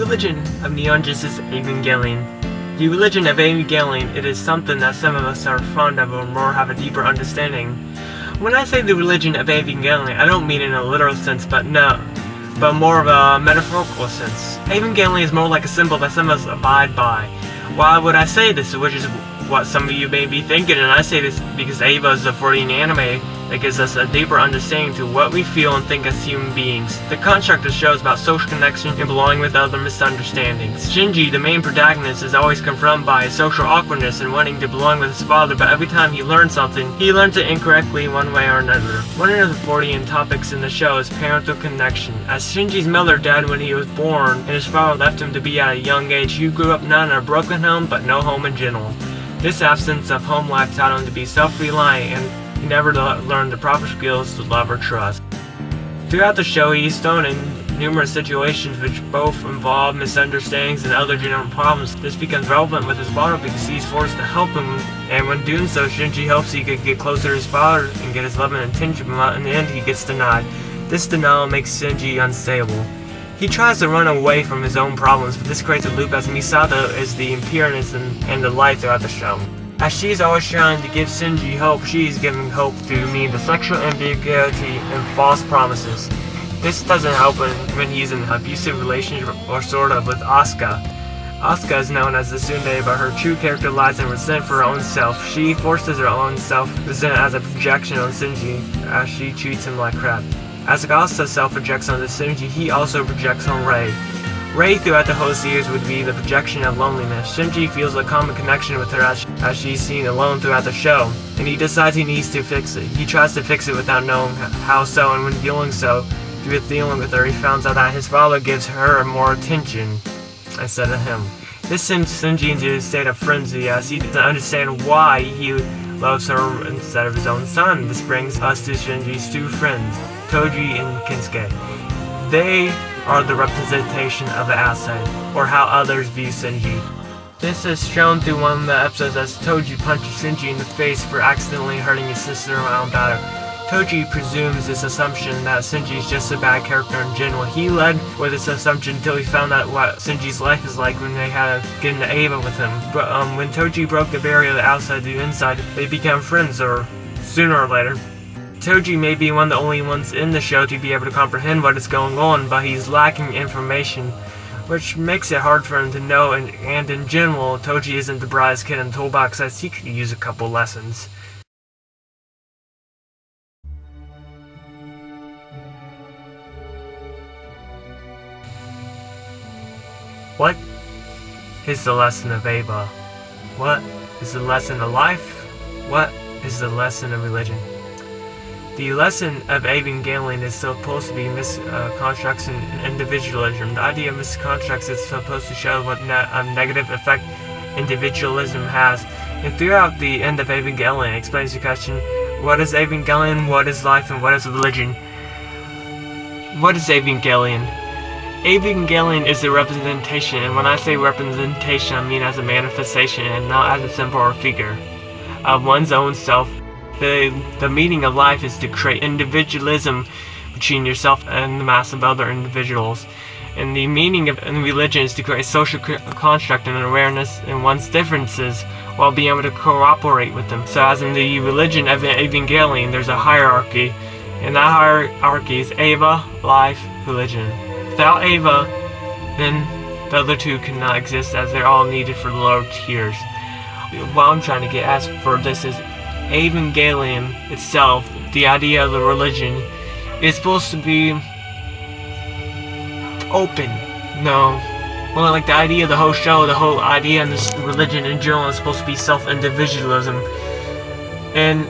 religion of Neon Genesis Evangelion. The religion of Evangelion, it is something that some of us are fond of or more have a deeper understanding. When I say the religion of Evangelion, I don't mean in a literal sense, but more of a metaphorical sense. Evangelion is more like a symbol that some of us abide by. Why would I say this? Which is what some of you may be thinking, and I say this because Eva is a 40 anime that gives us a deeper understanding to what we feel and think as human beings. The construct of the show is about social connection and belonging with other misunderstandings. Shinji, the main protagonist, is always confronted by his social awkwardness and wanting to belong with his father, but every time he learns something, he learns it incorrectly one way or another. One of the 40 topics in the show is parental connection. As Shinji's mother died when he was born, and his father left him to be at a young age, he grew up not in a broken home, but no home in general. This absence of home life taught him to be self-reliant, and he never learned the proper skills to love or trust. Throughout the show, he is thrown in numerous situations which both involve misunderstandings and other general problems. This becomes relevant with his father because he's forced to help him, and when doing so, Shinji hopes he could get closer to his father and get his love and attention, but in the end he gets denied. This denial makes Shinji unstable. He tries to run away from his own problems, but this creates a loop as Misato is the appearance and the light throughout the show. As she is always trying to give Shinji hope, she is giving hope through means of sexual ambiguity and false promises. This doesn't help when he's in an abusive relationship or sort of with Asuka. Asuka is known as the tsundere, but her true character lies in resent for her own self. She forces her own self-resent as a projection on Shinji as she treats him like crap. As Asuka self-projects onto Shinji, he also projects on Rei. Rei throughout the whole series would be the projection of loneliness. Shinji feels a common connection with her as she's seen alone throughout the show, and he decides he needs to fix it. He tries to fix it without knowing how so, and when doing so, through dealing with her, he finds out that his father gives her more attention instead of him. This sends Shinji into a state of frenzy as he doesn't understand why he loves her instead of his own son. This brings us to Shinji's two friends, Toji and Kensuke. They are the representation of the outside, or how others view Shinji. This is shown through one of the episodes as Toji punches Shinji in the face for accidentally hurting his sister around about her. Toji presumes this assumption that Shinji is just a bad character in general. He led with this assumption until he found out what Shinji's life is like when they had to get into Eva with him. But when Toji broke the barrier of the outside to the inside, they became friends, or sooner or later. Toji may be one of the only ones in the show to be able to comprehend what is going on, but he's lacking information, which makes it hard for him to know, and in general, Toji isn't the brightest kid in the toolbox as he could use a couple lessons. What is the lesson of Eva? What is the lesson of life? What is the lesson of religion? The lesson of Evangelion is supposed to be misconstructs and individualism. The idea of misconstructs is supposed to show what negative effect individualism has. And throughout the end of Evangelion, it explains the question, what is Evangelion, what is life, and what is religion? What is Evangelion? Evangelion is the representation, and when I say representation, I mean as a manifestation and not as a symbol or figure of one's own self. The meaning of life is to create individualism between yourself and the mass of other individuals. And the meaning of religion is to create a social construct and awareness in one's differences while being able to cooperate with them. So as in the religion of Evangelion, there's a hierarchy, and that hierarchy is Eva, life, religion. Without Eva, then the other two cannot exist as they're all needed for the lower tiers. What I'm trying to get at for this is Evangelion itself, the idea of the religion, is supposed to be open. No. Well, like the idea of the whole show, the whole idea in this religion in general is supposed to be self-individualism. And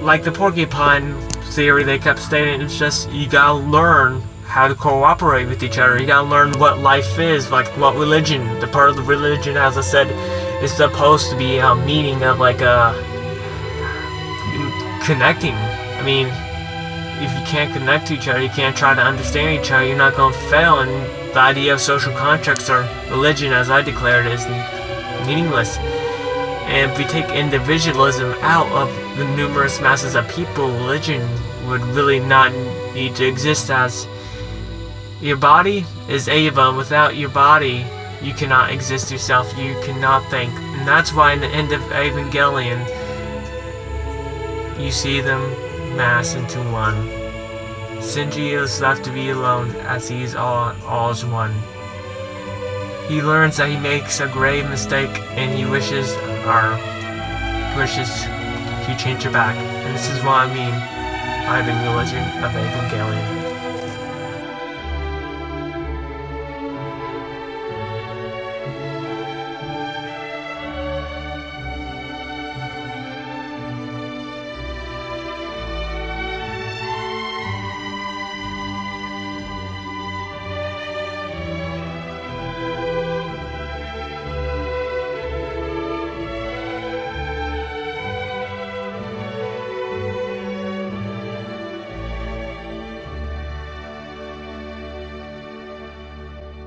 like the porcupine theory they kept stating, it's just you gotta learn how to cooperate with each other. You gotta learn what life is, like what religion. The part of the religion, as I said, is supposed to be a meaning of like a connecting. I mean, if you can't connect to each other, you can't try to understand each other, you're not going to fail. And the idea of social contracts or religion, as I declared, is meaningless. And if we take individualism out of the numerous masses of people, religion would really not need to exist as Your body is Eva. Without your body, you cannot exist yourself. You cannot think. And that's why in the end of Evangelion, you see them mass into one. Shinji is left to be alone as he is all is one. He learns that he makes a grave mistake and he wishes he changed her back. And this is what I mean by the religion of Evangelion.